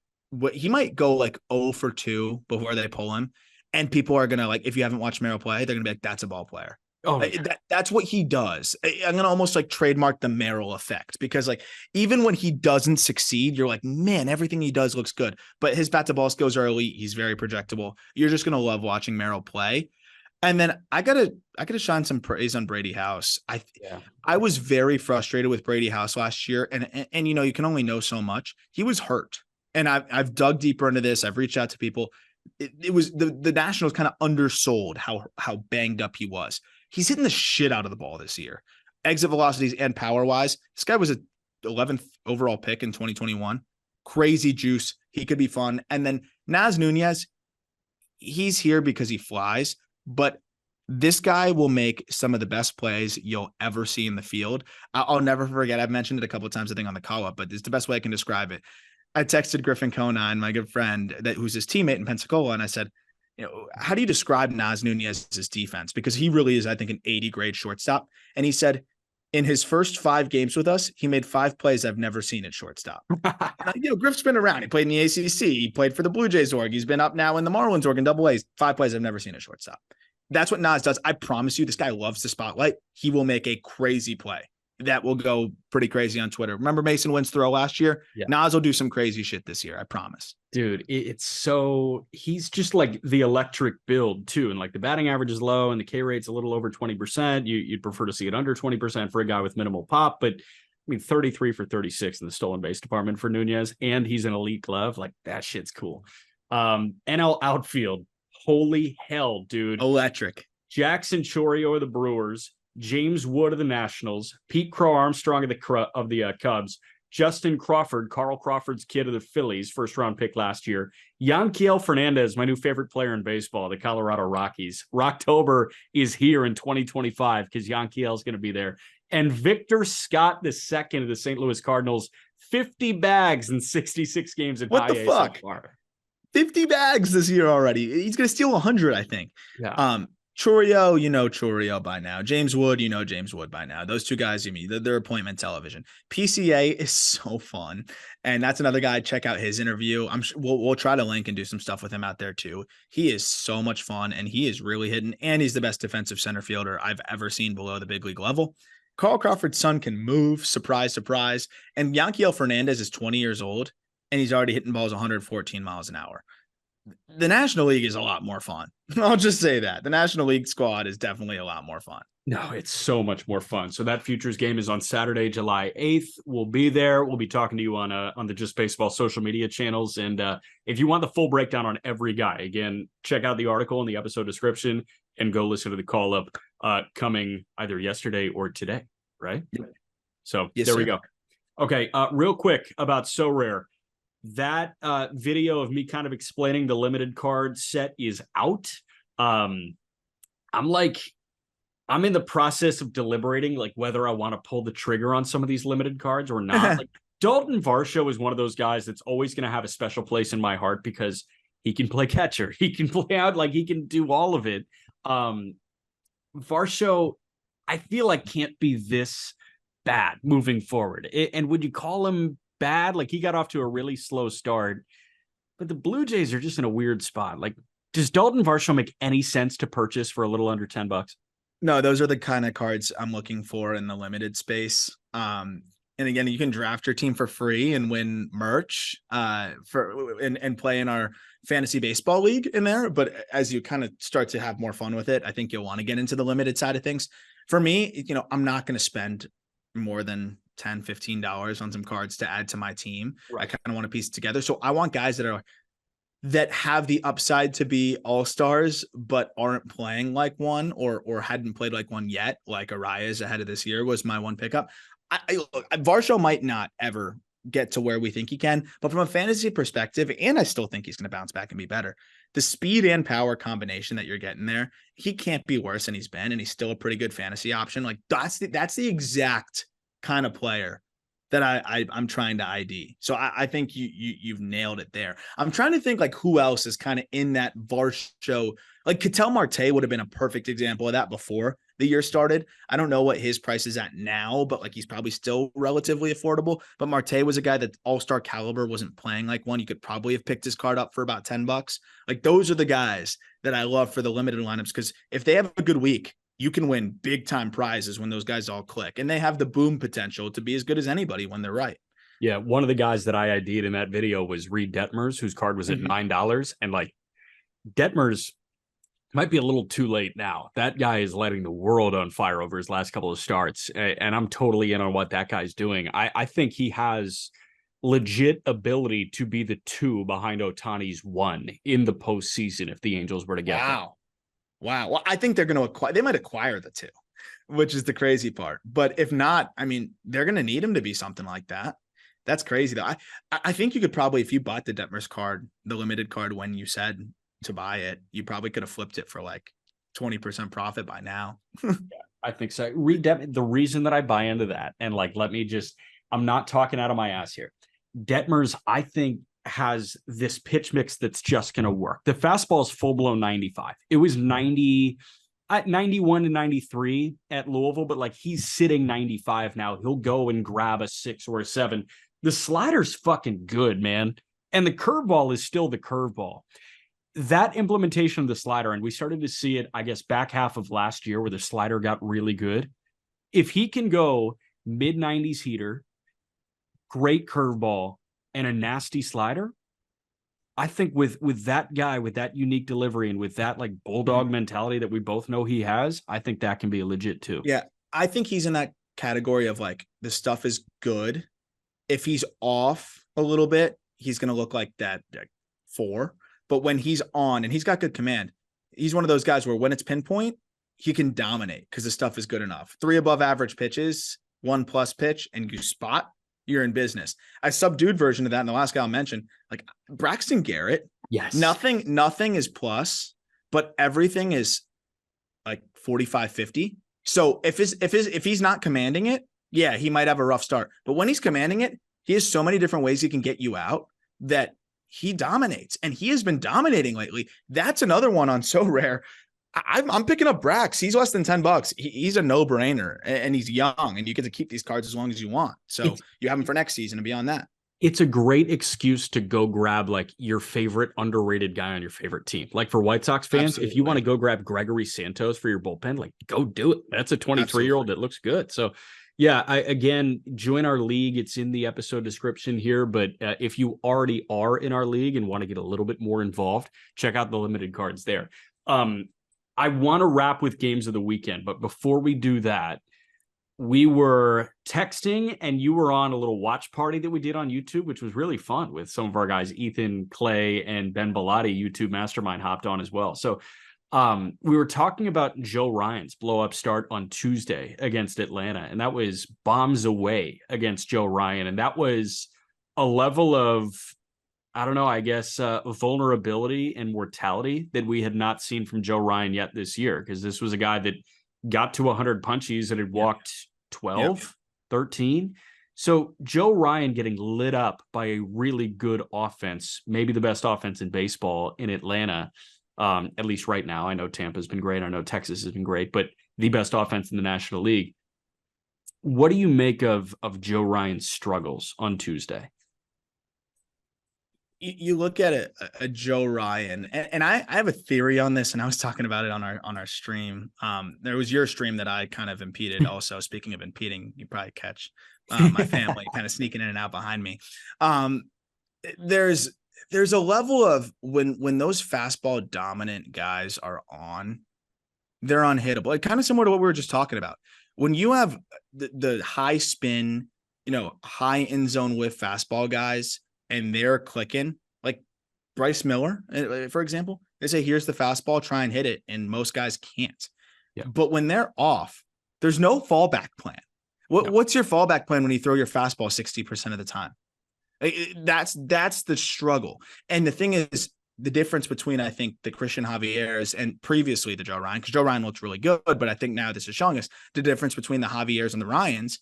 he might go like 0 for 2 before they pull him, and people are going to, like, if you haven't watched Merrill play, they're going to be like, that's a ball player. Oh, yeah. That's what he does. I'm going to almost like trademark the Merrill effect, because like even when he doesn't succeed, you're like, man, everything he does looks good. But his bat to ball skills are elite. He's very projectable. You're just going to love watching Merrill play. And then I gotta shine some praise on Brady House. I was very frustrated with Brady House last year, and you can only know so much. He was hurt, and I've dug deeper into this. I've reached out to people. It was the Nationals kind of undersold how banged up he was. He's hitting the shit out of the ball this year, exit velocities and power wise. This guy was a 11th overall pick in 2021. Crazy juice. He could be fun. And then Naz Nunez, he's here because he flies, but this guy will make some of the best plays you'll ever see in the field. I'll never forget. I've mentioned it a couple of times, I think, on the call up, but it's the best way I can describe it. I texted Griffin Conine, my good friend, who's his teammate in Pensacola, and I said, how do you describe Naz Nunez's defense? Because he really is, I think, an 80 grade shortstop. And he said, in his first 5 games with us, he made 5 plays I've never seen at shortstop. Griff's been around. He played in the ACC. He played for the Blue Jays org. He's been up now in the Marlins org in AA. 5 plays I've never seen at shortstop. That's what Naz does. I promise you, this guy loves the spotlight. He will make a crazy play that will go pretty crazy on Twitter. Remember Mason Wynn's throw last year? Yeah. Naz will do some crazy shit this year. I promise. Dude, he's just like the electric build too. And like the batting average is low and the K rate's a little over 20%. You'd prefer to see it under 20% for a guy with minimal pop, but 33 for 36 in the stolen base department for Nunez, and he's an elite glove. Like, that shit's cool. NL outfield. Holy hell, dude. Electric. Jackson Chourio of the Brewers, James Wood of the Nationals, Pete Crow Armstrong of the Cubs, Justin Crawford, Carl Crawford's kid of the Phillies, first round pick last year, Yanquiel Fernandez, my new favorite player in baseball, the Colorado Rockies. Rocktober is here in 2025 because Yanquiel is going to be there. And Victor Scott II of the St. Louis Cardinals, 50 bags in 66 games in high A so far. 50 bags this year already. He's going to steal 100, I think. Yeah. Chourio, Chourio by now. James Wood, James Wood by now. Those two guys, they're appointment television. PCA is so fun. And that's another guy. Check out his interview. I'm sure we'll try to link and do some stuff with him out there too. He is so much fun, and he is really hitting, and he's the best defensive center fielder I've ever seen below the big league level. Carl Crawford's son can move. Surprise, surprise. And Yanquiel Fernandez is 20 years old, and he's already hitting balls 114 miles an hour. The National League is a lot more fun. I'll just say that. The National League squad is definitely a lot more fun. No, it's so much more fun. So that Futures game is on Saturday, July 8th. We'll be there. We'll be talking to you on the Just Baseball social media channels. And if you want the full breakdown on every guy, again, check out the article in the episode description and go listen to the call up coming either yesterday or today, right? Yep. So there we go. Okay, real quick about So Rare. That video of me kind of explaining the limited card set is out. I'm in the process of deliberating like whether I want to pull the trigger on some of these limited cards or not. Like Dalton Varsho is one of those guys that's always going to have a special place in my heart because he can play catcher. He can play out, like he can do all of it. Varsho, I feel like can't be this bad moving forward. And would you call him bad? Like, he got off to a really slow start, but the Blue Jays are just in a weird spot. Like, does Dalton Varsho make any sense to purchase for a little under $10? No, those are the kind of cards I'm looking for in the limited space. And again, you can draft your team for free and win merch and play in our fantasy baseball league in there. But as you kind of start to have more fun with it, I think you'll want to get into the limited side of things. For me, I'm not going to spend more than $10, $15 on some cards to add to my team. Right. I kind of want to piece it together. So I want guys that have the upside to be all-stars, but aren't playing like one or hadn't played like one yet. Like Arias ahead of this year was my one pickup. Look, Varsho might not ever get to where we think he can. But from a fantasy perspective, and I still think he's going to bounce back and be better. The speed and power combination that you're getting there, he can't be worse than he's been, and he's still a pretty good fantasy option. Like that's the exact kind of player that I'm trying to ID. So I think you've nailed it there. I'm trying to think like who else is kind of in that Varsho. Like Ketel Marte would have been a perfect example of that before the year started. I don't know what his price is at now, but like he's probably still relatively affordable. But Marte was a guy that all-star caliber wasn't playing like one. You could probably have picked his card up for about $10. Like those are the guys that I love for the limited lineups, because if they have a good week, you can win big time prizes when those guys all click, and they have the boom potential to be as good as anybody when they're right. Yeah. One of the guys that I ID'd in that video was Reed Detmers, whose card was at $9. And like Detmers might be a little too late now. That guy is letting the world on fire over his last couple of starts. And I'm totally in on what that guy's doing. I think he has legit ability to be the 2 behind Ohtani's 1 in the postseason if the Angels were to get them. Wow. Well, I think they're going to they might acquire the 2, which is the crazy part. But if not, I mean, they're going to need him to be something like that. That's crazy though. I think you could probably, if you bought the Detmers card, the limited card, when you said to buy it, you probably could have flipped it for like 20% profit by now. Yeah, I think so. The reason that I buy into that, and like, I'm not talking out of my ass here. Detmers, I think, has this pitch mix that's just going to work. The fastball is full blown 95. It was 90 at 91 to 93 at Louisville, but like he's sitting 95 now. He'll go and grab a 6 or a 7. The slider's fucking good, man. And the curveball is still the curveball. That implementation of the slider, and we started to see it, I guess, back half of last year where the slider got really good. If he can go mid-90s heater, great curveball, and a nasty slider, I think with that guy, with that unique delivery and with that like bulldog mentality that we both know he has, I think that can be a legit too. Yeah, I think he's in that category of like the stuff is good. If he's off a little bit, he's going to look like that 4. But when he's on and he's got good command, he's one of those guys where when it's pinpoint, he can dominate because the stuff is good enough. 3 above average pitches, 1+ pitch, and you spot, you're in business. A subdued version of that, and the last guy I'll mention, like Braxton Garrett. Yes. Nothing is plus, but everything is like 45, 50. So if he's not commanding it, yeah, he might have a rough start. But when he's commanding it, he has so many different ways he can get you out that he dominates, and he has been dominating lately. That's another one on So Rare. I'm picking up Brax. He's less than $10. He's a no-brainer, and he's young, and you get to keep these cards as long as you want. So you have him for next season and beyond that. It's a great excuse to go grab like your favorite underrated guy on your favorite team. Like for White Sox fans, Absolutely. If you want to go grab Gregory Santos for your bullpen, like go do it. That's a 23-year-old that looks good. So yeah, again, join our league. It's in the episode description here. But if you already are in our league and want to get a little bit more involved, check out the limited cards there. I want to wrap with games of the weekend. But before we do that, we were texting and you were on a little watch party that we did on YouTube, which was really fun with some of our guys, Ethan, Clay, and Ben Bellotti. YouTube Mastermind hopped on as well. So we were talking about Joe Ryan's blow-up start on Tuesday against Atlanta, and that was bombs away against Joe Ryan. And that was a level of, I don't know, I guess, vulnerability and mortality that we had not seen from Joe Ryan yet this year, because this was a guy that got to 100 punchies and had walked 12, 13. So Joe Ryan getting lit up by a really good offense, maybe the best offense in baseball in Atlanta, at least right now. I know Tampa's been great. I know Texas has been great, but the best offense in the National League. What do you make of Joe Ryan's struggles on Tuesday? You look at a Joe Ryan, and I have a theory on this, and I was talking about it on our stream. There was your stream that I kind of impeded. Also, speaking of impeding, you probably catch my family kind of sneaking in and out behind me. There's a level of when those fastball dominant guys are on, they're unhittable. Like kind of similar to what we were just talking about. When you have the high spin, high end zone with fastball guys, and they're clicking, like Bryce Miller, for example, they say, here's the fastball, try and hit it. And most guys can't. Yeah. But when they're off, there's no fallback plan. What's your fallback plan when you throw your fastball 60% of the time? That's the struggle. And the thing is, the difference between, I think, the Christian Javier's and previously the Joe Ryan, because Joe Ryan looked really good, but I think now this is showing us the difference between the Javier's and the Ryans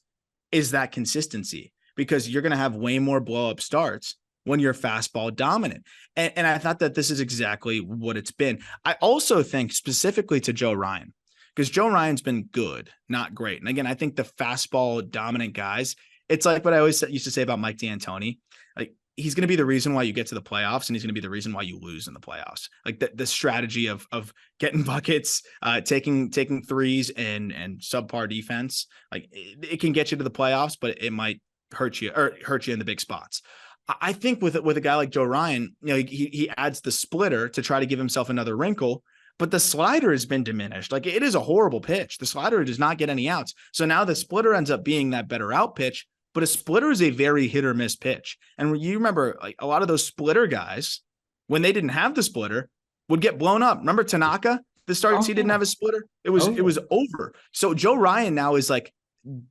is that consistency, because you're going to have way more blow up starts when you're fastball dominant. And I thought that this is exactly what it's been. I also think specifically to Joe Ryan, because Joe Ryan's been good, not great. And again, I think the fastball dominant guys, it's like what I always used to say about Mike D'Antoni. Like, he's going to be the reason why you get to the playoffs, and he's going to be the reason why you lose in the playoffs. Like the strategy of getting buckets, taking threes and subpar defense, like it can get you to the playoffs, but it might hurt you in the big spots. I think with a guy like Joe Ryan, he adds the splitter to try to give himself another wrinkle, but the slider has been diminished. Like, it is a horrible pitch. The slider does not get any outs. So now the splitter ends up being that better out pitch. But a splitter is a very hit or miss pitch. And you remember, like, a lot of those splitter guys, when they didn't have the splitter, would get blown up. Remember Tanaka? The starts, he didn't have a splitter. It was over. So Joe Ryan now is like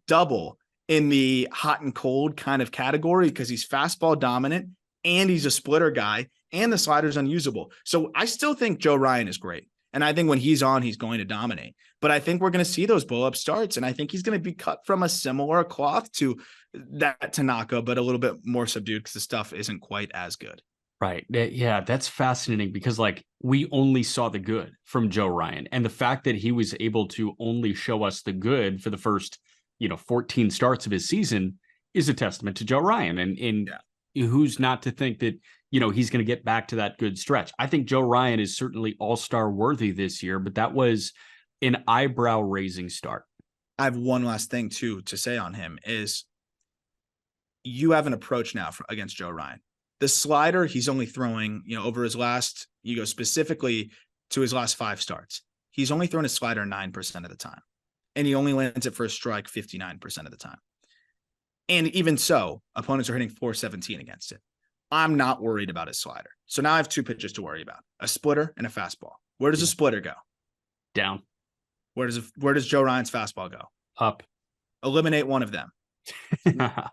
double in the hot and cold kind of category, because he's fastball dominant and he's a splitter guy and the slider's unusable. So I still think Joe Ryan is great. And I think when he's on, he's going to dominate. But I think we're going to see those blow-up starts, and I think he's going to be cut from a similar cloth to that Tanaka, but a little bit more subdued because the stuff isn't quite as good. Right. Yeah, that's fascinating, because like we only saw the good from Joe Ryan, and the fact that he was able to only show us the good for the first, 14 starts of his season is a testament to Joe Ryan. And who's not to think that, he's going to get back to that good stretch. I think Joe Ryan is certainly all-star worthy this year, but that was an eyebrow-raising start. I have one last thing to say on him is you have an approach now against Joe Ryan. The slider, he's only throwing, over his last, you go specifically to his last 5 starts, he's only thrown his slider 9% of the time. And he only lands it for a strike 59% of the time. And even so, opponents are hitting .417 against it. I'm not worried about his slider. So now I have 2 pitches to worry about: a splitter and a fastball. Where does a splitter go? Down. Where does Joe Ryan's fastball go? Up. Eliminate one of them. You know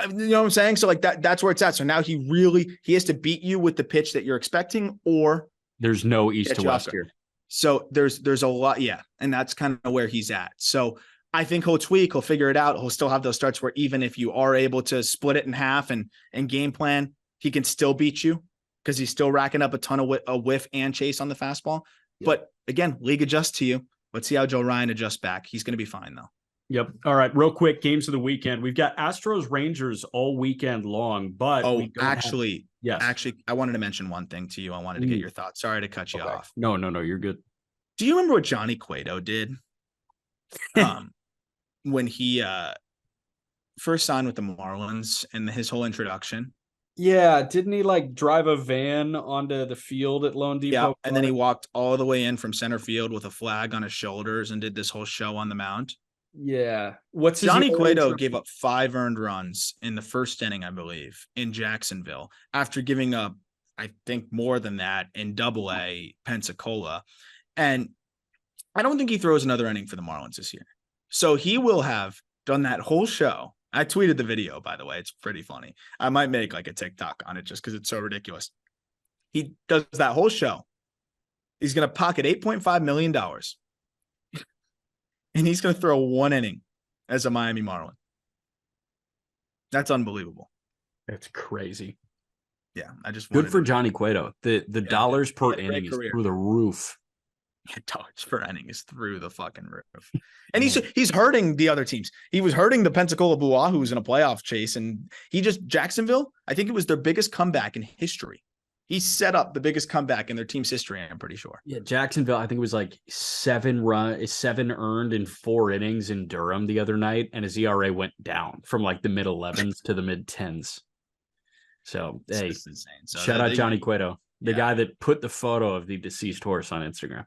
what I'm saying? So like that's where it's at. So now he has to beat you with the pitch that you're expecting, or there's no east to west here. So there's a lot. Yeah. And that's kind of where he's at. So I think he'll figure it out. He'll still have those starts where even if you are able to split it in half and game plan, he can still beat you because he's still racking up a ton of a whiff and chase on the fastball. Yep. But again, league adjusts to you. Let's see how Joe Ryan adjusts back. He's going to be fine though. Yep. All right. Real quick, games of the weekend. We've got Astros Rangers all weekend long, but actually, I wanted to mention one thing to you. I wanted to get your thoughts. Sorry to cut you off. No, you're good. Do you remember what Johnny Cueto did? When he first signed with the Marlins and his whole introduction. Yeah, didn't he like drive a van onto the field at Lone Depot? Yeah, and then he walked all the way in from center field with a flag on his shoulders and did this whole show on the mound. Yeah. Johnny Cueto gave up 5 earned runs in the first inning, I believe, in Jacksonville, after giving up, I think, more than that in Double-A Pensacola. And I don't think he throws another inning for the Marlins this year. So he will have done that whole show. I tweeted the video, by the way. It's pretty funny. I might make like a TikTok on it just because it's so ridiculous. He does that whole show. He's going to pocket $8.5 million. And he's going to throw 1 inning as a Miami Marlin. That's unbelievable. That's crazy. Yeah, I just good for Johnny Cueto. The dollars per inning is through the roof. Dollars per inning is through the fucking roof. And he's hurting the other teams. He was hurting the Pensacola Blue Wahoos in a playoff chase. And Jacksonville, I think it was their biggest comeback in history. He set up the biggest comeback in their team's history, I'm pretty sure. Yeah, Jacksonville, I think it was like 7 earned in 4 innings in Durham the other night, and his ERA went down from like the mid-11s to the mid-10s. So, hey, insane. So shout out Johnny Cueto, the guy that put the photo of the deceased horse on Instagram.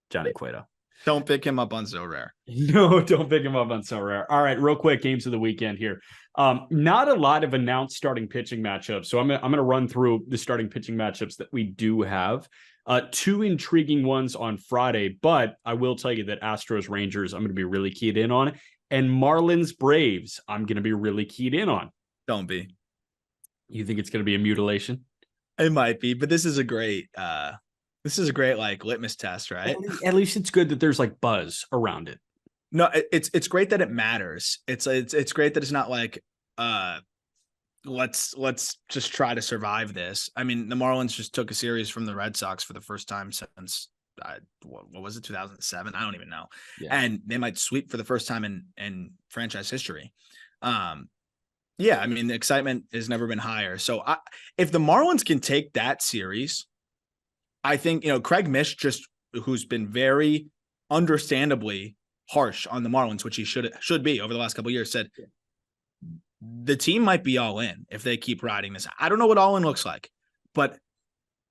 Johnny Cueto. Don't pick him up on So Rare. No, don't pick him up on So Rare. All right, real quick, games of the weekend here. Not a lot of announced starting pitching matchups, so I'm gonna run through the starting pitching matchups that we do have. 2 intriguing ones on Friday, but I will tell you that Astros Rangers I'm gonna be really keyed in on, and Marlins Braves I'm gonna be really keyed in on. Don't be. You think it's going to be a mutilation? It might be, but this is a great like litmus test, right? At least it's good that there's like buzz around it. No, it's great that it matters. It's great that it's not like let's just try to survive this. I mean, the Marlins just took a series from the Red Sox for the first time since what was it, 2007? I don't even know. Yeah. And they might sweep for the first time in franchise history. Yeah, I mean, the excitement has never been higher. So if the Marlins can take that series, I think, Craig Mish, who's been very understandably harsh on the Marlins, which he should be over the last couple of years, said the team might be all in if they keep riding this. I don't know what all in looks like, but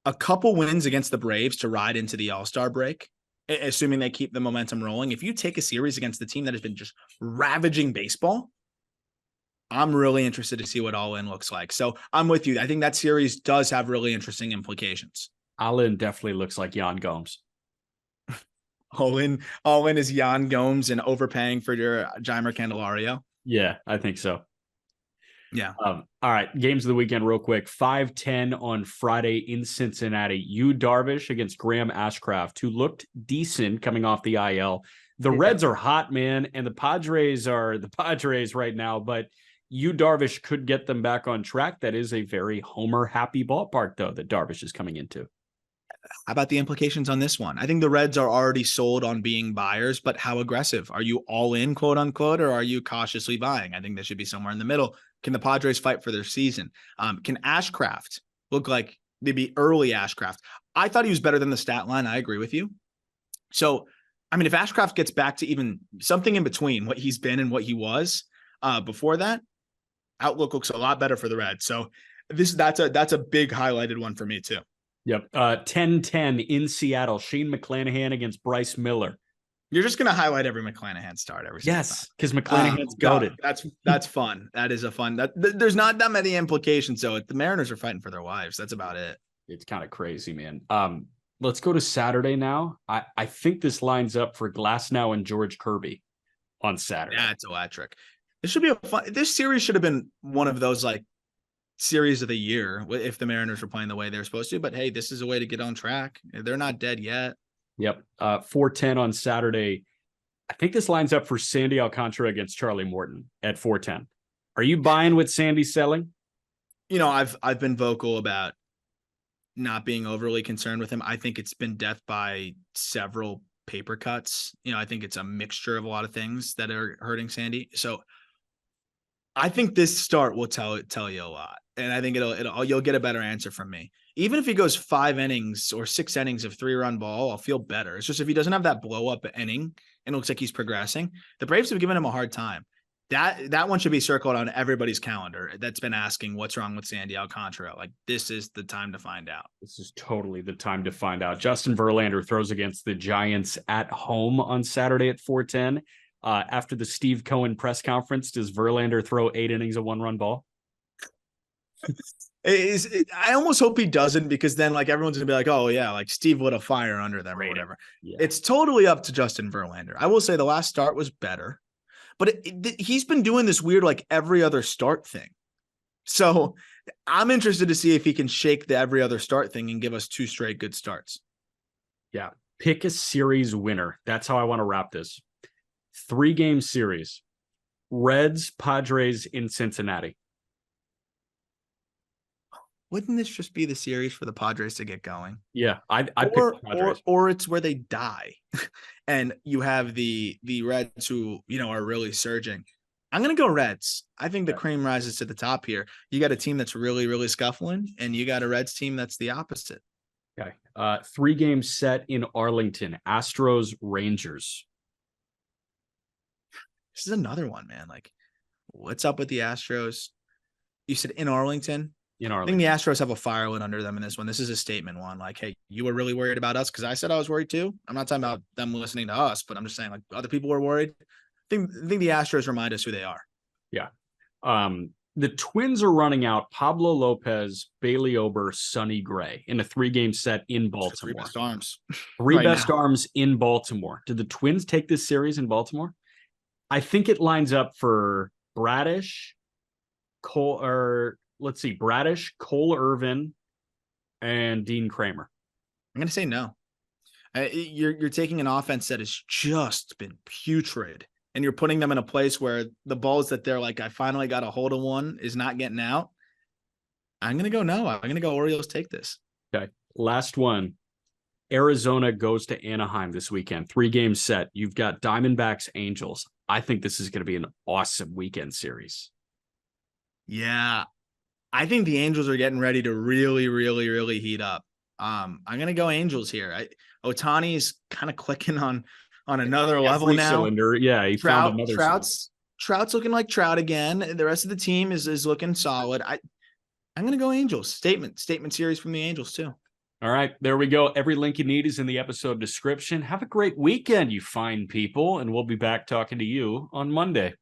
a couple wins against the Braves to ride into the All-Star break, assuming they keep the momentum rolling. If you take a series against the team that has been just ravaging baseball, I'm really interested to see what all in looks like. So I'm with you. I think that series does have really interesting implications. All in definitely looks like Yan Gomes. All in is Yan Gomes and overpaying for your Jeimer Candelario. Yeah, I think so. Yeah. All right. Games of the weekend, real quick. 5:10 on Friday in Cincinnati. Yu Darvish against Graham Ashcraft, who looked decent coming off the IL. The Reds are hot, man, and the Padres are the Padres right now, but Yu Darvish could get them back on track. That is a very Homer happy ballpark, though, that Darvish is coming into. How about the implications on this one? I think the Reds are already sold on being buyers, but how aggressive? Are you all in, quote unquote, or are you cautiously buying? I think they should be somewhere in the middle. Can the Padres fight for their season? Can Ashcraft look like maybe early Ashcraft? I thought he was better than the stat line. I agree with you. So, I mean, if Ashcraft gets back to even something in between what he's been and what he was before that, outlook looks a lot better for the Reds. So that's a big highlighted one for me too. Yep. 10-10 in Seattle. Shane McClanahan against Bryce Miller. You're just going to highlight every McClanahan start every single time. Yes, because McClanahan's goated. That's fun. That is a fun. There's not that many implications. So the Mariners are fighting for their lives. That's about it. It's kind of crazy, man. Let's go to Saturday now. I think this lines up for Glasnow and George Kirby on Saturday. Yeah, it's electric. This should be a fun. This series should have been one of those like series of the year if the Mariners were playing the way they're supposed to. But hey, this is a way to get on track. They're not dead yet. Yep. 4:10 on Saturday. I think this lines up for Sandy Alcantara against Charlie Morton at 4:10. Are you buying with Sandy selling? I've been vocal about not being overly concerned with him. I think it's been death by several paper cuts. I think it's a mixture of a lot of things that are hurting Sandy. So I think this start will tell you a lot. And I think you'll get a better answer from me. Even if he goes 5 innings or 6 innings of 3-run ball, I'll feel better. It's just if he doesn't have that blow up inning and it looks like he's progressing, the Braves have given him a hard time. That one should be circled on everybody's calendar that's been asking what's wrong with Sandy Alcantara. Like, this is the time to find out. This is totally the time to find out. Justin Verlander throws against the Giants at home on Saturday at 4:10. After the Steve Cohen press conference, does Verlander throw 8 innings of 1-run ball? I almost hope he doesn't, because then like everyone's gonna be like, oh yeah, like Steve would have fire under them or whatever. Yeah. It's totally up to Justin Verlander. I will say the last start was better, but he's been doing this weird like every other start thing. So I'm interested to see if he can shake the every other start thing and give us 2 straight good starts. Yeah, pick a series winner. That's how I want to wrap this. 3-game series. Reds, Padres in Cincinnati. Wouldn't this just be the series for the Padres to get going? Yeah, I pick the Padres. Or it's where they die, and you have the Reds who are really surging. I'm gonna go Reds. I think the cream rises to the top here. You got a team that's really, really scuffling, and you got a Reds team that's the opposite. Okay, 3-game set in Arlington. Astros, Rangers. This is another one, man. Like, what's up with the Astros? You said in Arlington. I think the Astros have a fire lit under them in this one. This is a statement one. Like, hey, you were really worried about us because I said I was worried too. I'm not talking about them listening to us, but I'm just saying like other people were worried. I think the Astros remind us who they are. Yeah. The Twins are running out Pablo Lopez, Bailey Ober, Sonny Gray in a 3-game set in Baltimore. 3 best arms. 3 best arms in Baltimore. Did the Twins take this series in Baltimore? I think it lines up for Bradish, let's see, Bradish, Cole Irvin, and Dean Kramer. I'm going to say no. You're taking an offense that has just been putrid, and you're putting them in a place where the balls that they're like, I finally got a hold of one, is not getting out. I'm going to go no. I'm going to go Orioles take this. Okay. Last one. Arizona goes to Anaheim this weekend. 3-game set. You've got Diamondbacks, Angels. I think this is going to be an awesome weekend series. Yeah. I think the Angels are getting ready to really, really, really heat up. I'm going to go Angels here. Ohtani is kind of clicking on another level now. Cylinder. Yeah, he found another. Trout's looking like Trout again. The rest of the team is looking solid. I'm going to go Angels. Statement series from the Angels too. All right, there we go. Every link you need is in the episode description. Have a great weekend, you fine people, and we'll be back talking to you on Monday.